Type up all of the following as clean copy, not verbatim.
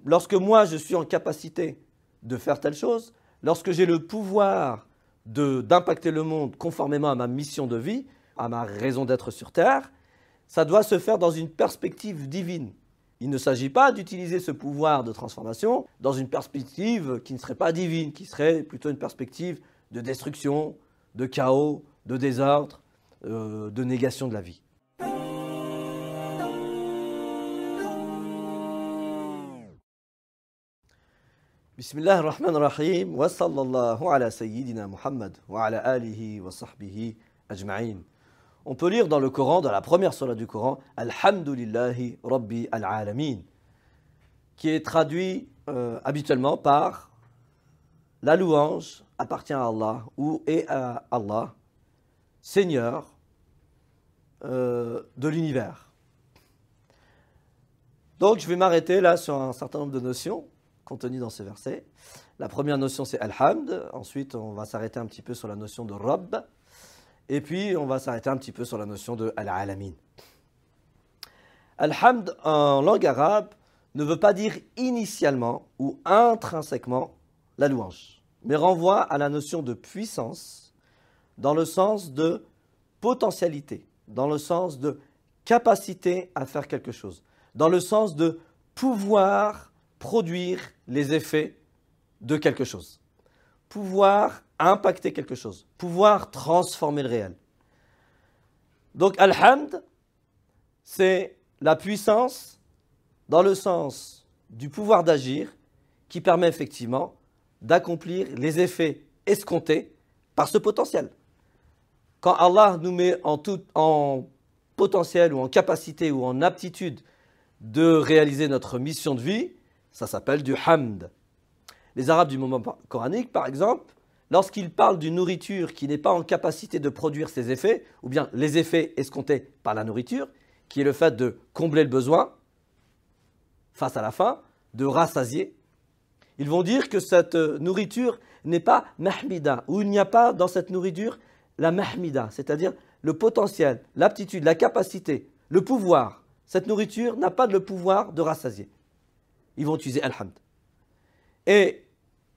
lorsque moi je suis en capacité de faire telle chose, lorsque j'ai le pouvoir d'impacter le monde conformément à ma mission de vie, à ma raison d'être sur Terre, ça doit se faire dans une perspective divine. Il ne s'agit pas d'utiliser ce pouvoir de transformation dans une perspective qui ne serait pas divine, qui serait plutôt une perspective de destruction, de chaos, de désordre, de négation de la vie. Bismillah ar-Rahman ar-Rahim, wa sallallahu ala sayyidina Muhammad, wa ala alihi wa sahbihi ajma'in. On peut lire dans le Coran, dans la première surah du Coran, Alhamdulillahi Rabbi al-Alamin, qui est traduit habituellement par la louange appartient à Allah ou est à Allah, Seigneur de l'univers. Donc je vais m'arrêter là sur un certain nombre de notions contenues dans ce verset. La première notion c'est Alhamd, ensuite on va s'arrêter un petit peu sur la notion de Rabb, et puis on va s'arrêter un petit peu sur la notion de Al-Alamin. Alhamd en langue arabe ne veut pas dire initialement ou intrinsèquement la louange, mais renvoie à la notion de puissance dans le sens de potentialité, dans le sens de capacité à faire quelque chose, dans le sens de pouvoir produire les effets de quelque chose, pouvoir impacter quelque chose, pouvoir transformer le réel. Donc Alhamd, c'est la puissance dans le sens du pouvoir d'agir qui permet effectivement d'accomplir les effets escomptés par ce potentiel. Quand Allah nous met en potentiel ou en capacité ou en aptitude de réaliser notre mission de vie, ça s'appelle du hamd. Les Arabes du moment coranique, par exemple, lorsqu'ils parlent d'une nourriture qui n'est pas en capacité de produire ses effets, ou bien les effets escomptés par la nourriture, qui est le fait de combler le besoin face à la faim, de rassasier, ils vont dire que cette nourriture n'est pas mahmida, ou il n'y a pas dans cette nourriture la mahmida, c'est-à-dire le potentiel, l'aptitude, la capacité, le pouvoir. Cette nourriture n'a pas le pouvoir de rassasier. Ils vont utiliser Alhamd. Et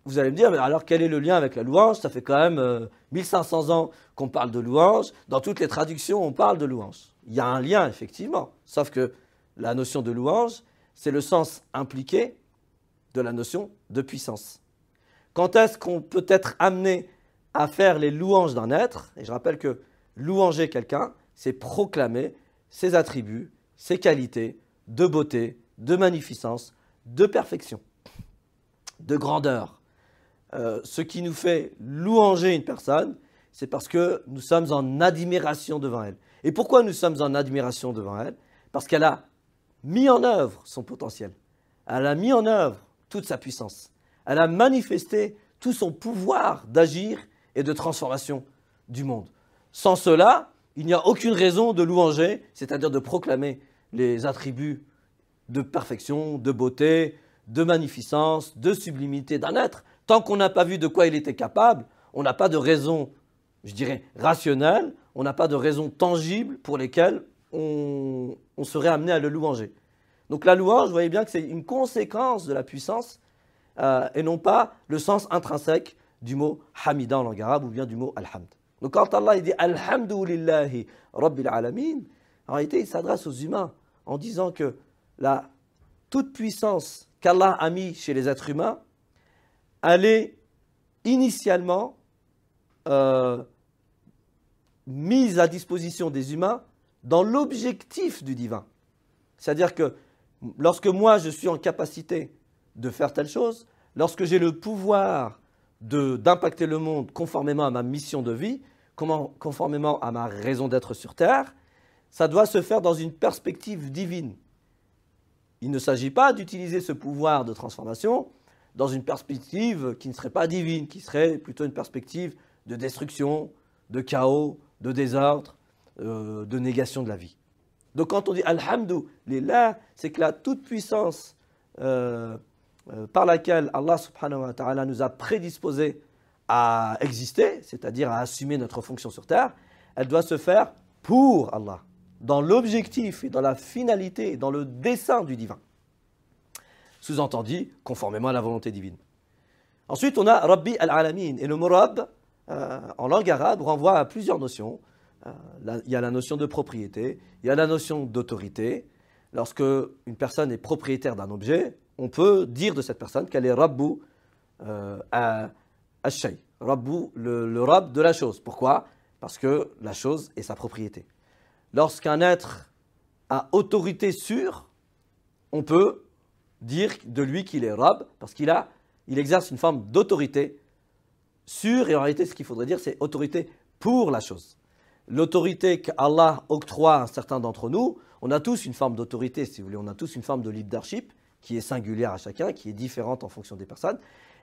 vous allez me dire, mais alors quel est le lien avec la louange? Ça fait quand même 1500 ans qu'on parle de louange. Dans toutes les traductions, on parle de louange. Il y a un lien, effectivement. Sauf que la notion de louange, c'est le sens impliqué de la notion de puissance. Quand est-ce qu'on peut être amené à faire les louanges d'un être? Et je rappelle que louanger quelqu'un, c'est proclamer ses attributs, ses qualités de beauté, de magnificence, de perfection, de grandeur. Ce qui nous fait louanger une personne, c'est parce que nous sommes en admiration devant elle. Et pourquoi nous sommes en admiration devant elle? Parce qu'elle a mis en œuvre son potentiel. Elle a mis en œuvre toute sa puissance. Elle a manifesté tout son pouvoir d'agir et de transformation du monde. Sans cela, il n'y a aucune raison de louanger, c'est-à-dire de proclamer les attributs de perfection, de beauté, de magnificence, de sublimité d'un être. Tant qu'on n'a pas vu de quoi il était capable, on n'a pas de raison, je dirais, rationnelle, on n'a pas de raison tangible pour lesquelles on serait amené à le louanger. Donc la louange, vous voyez bien que c'est une conséquence de la puissance et non pas le sens intrinsèque du mot hamida en langue arabe ou bien du mot alhamd. Donc quand Allah dit alhamdulillahi rabbil alamin, en réalité il s'adresse aux humains en disant que la toute puissance qu'Allah a mis chez les êtres humains, elle est initialement mise à disposition des humains dans l'objectif du divin. C'est-à-dire que lorsque moi je suis en capacité de faire telle chose, lorsque j'ai le pouvoir d'impacter le monde conformément à ma mission de vie, conformément à ma raison d'être sur Terre, ça doit se faire dans une perspective divine. Il ne s'agit pas d'utiliser ce pouvoir de transformation dans une perspective qui ne serait pas divine, qui serait plutôt une perspective de destruction, de chaos, de désordre, de négation de la vie. Donc quand on dit Alhamdulillah, c'est que la toute-puissance par laquelle Allah subhanahu wa ta'ala nous a prédisposés à exister, c'est-à-dire à assumer notre fonction sur terre, elle doit se faire pour Allah, dans l'objectif et dans la finalité, et dans le dessein du divin. Sous-entendu, conformément à la volonté divine. Ensuite, on a Rabbi al-Alamin. Et le mot Rabb, en langue arabe, renvoie à plusieurs notions. Il y a la notion de propriété, il y a la notion d'autorité. Lorsque une personne est propriétaire d'un objet, on peut dire de cette personne qu'elle est Rabbu al-Shay. Rabbu, le Rabb de la chose. Pourquoi? Parce que la chose est sa propriété. Lorsqu'un être a autorité sur, on peut dire de lui qu'il est Rabb, parce qu'il exerce une forme d'autorité sur, et en réalité ce qu'il faudrait dire c'est autorité pour la chose. L'autorité qu'Allah octroie à un certain d'entre nous, on a tous une forme d'autorité, si vous voulez, on a tous une forme de leadership qui est singulière à chacun, qui est différente en fonction des personnes.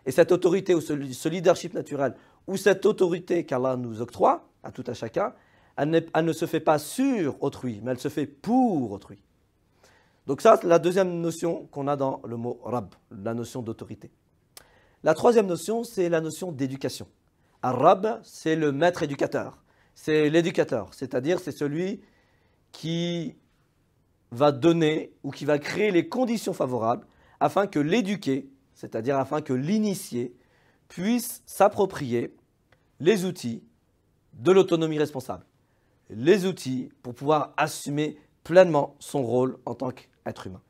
Et cette autorité ou ce leadership naturel, ou cette autorité qu'Allah nous octroie à tout à chacun, elle ne se fait pas sur autrui, mais elle se fait pour autrui. Donc ça, c'est la deuxième notion qu'on a dans le mot Rabb, la notion d'autorité. La troisième notion, c'est la notion d'éducation. Ar-Rabb, c'est le maître éducateur, c'est l'éducateur, c'est-à-dire c'est celui qui va donner ou qui va créer les conditions favorables afin que l'éduqué, c'est-à-dire afin que l'initié, puisse s'approprier les outils de l'autonomie responsable, les outils pour pouvoir assumer pleinement son rôle en tant qu'être humain.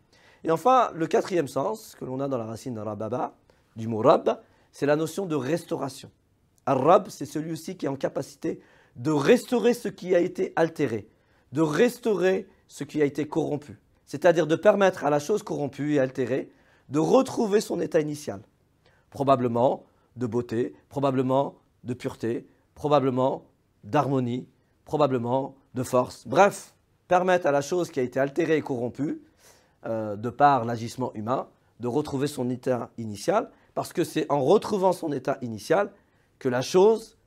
Et enfin, le quatrième sens que l'on a dans la racine rababa, du mot Rabb, c'est la notion de restauration. Ar-Rabb, c'est celui aussi qui est en capacité de restaurer ce qui a été altéré, de restaurer ce qui a été corrompu, c'est-à-dire de permettre à la chose corrompue et altérée de retrouver son état initial, probablement de beauté, probablement de pureté, probablement d'harmonie, probablement de force, bref, permettre à la chose qui a été altérée et corrompue, de par l'agissement humain, de retrouver son état initial, parce que c'est en retrouvant son état initial que la chose,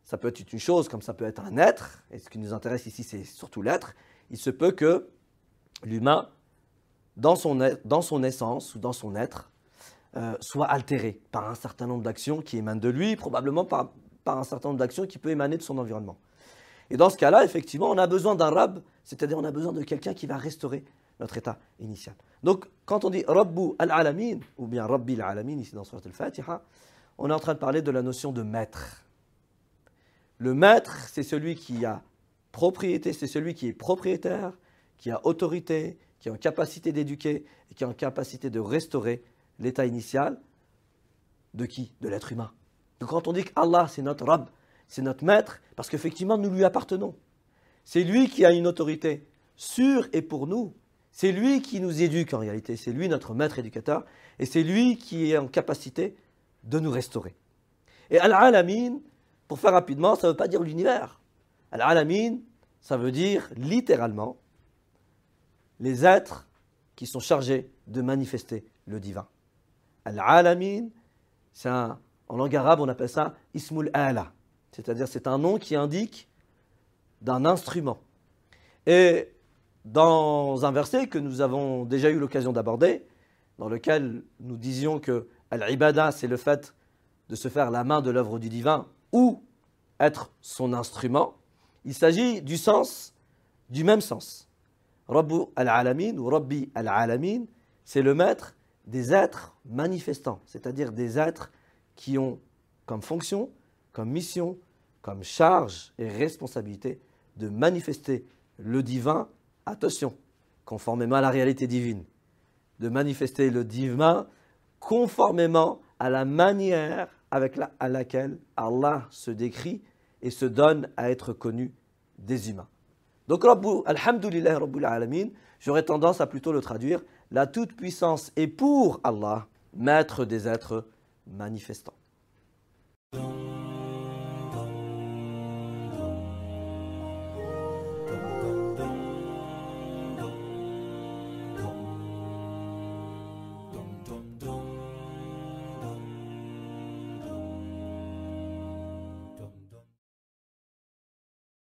ça peut être une chose comme ça peut être un être, et ce qui nous intéresse ici c'est surtout l'être, il se peut que l'humain, dans son essence ou dans son être, soit altéré par un certain nombre d'actions qui émanent de lui, probablement par un certain nombre d'actions qui peut émaner de son environnement. Et dans ce cas-là, effectivement, on a besoin d'un Rabb, c'est-à-dire on a besoin de quelqu'un qui va restaurer notre état initial. Donc, quand on dit Rabbu al-Alamin, ou bien Rabbi al-Alamin, ici dans Surat al-Fatiha, on est en train de parler de la notion de maître. Le maître, c'est celui qui a propriété, c'est celui qui est propriétaire, qui a autorité, qui est en capacité d'éduquer et qui est en capacité de restaurer l'état initial de qui? De l'être humain. Donc quand on dit qu'Allah c'est notre Rabb, c'est notre maître, parce qu'effectivement nous lui appartenons. C'est lui qui a une autorité sur et pour nous. C'est lui qui nous éduque en réalité, c'est lui notre maître éducateur, et c'est lui qui est en capacité de nous restaurer. Et Al-Alamin, pour faire rapidement, ça ne veut pas dire l'univers. Al-Alamin, ça veut dire littéralement les êtres qui sont chargés de manifester le divin. Al-Alamin, en langue arabe on appelle ça Ismul Ala, c'est-à-dire c'est un nom qui indique d'un instrument. Et dans un verset que nous avons déjà eu l'occasion d'aborder, dans lequel nous disions que Al-Ibada, c'est le fait de se faire la main de l'œuvre du divin ou être son instrument, il s'agit du même sens. Rabbu al-Alamin ou Rabbi al-Alamin, c'est le maître des êtres manifestants, c'est-à-dire des êtres qui ont comme fonction, comme mission, comme charge et responsabilité de manifester le divin, attention, conformément à la réalité divine, de manifester le divin conformément à la manière à laquelle Allah se décrit et se donne à être connu des humains. Donc, Alhamdulillah Rabbul Alamin, j'aurais tendance à plutôt le traduire, la toute-puissance est pour Allah, maître des êtres manifestants.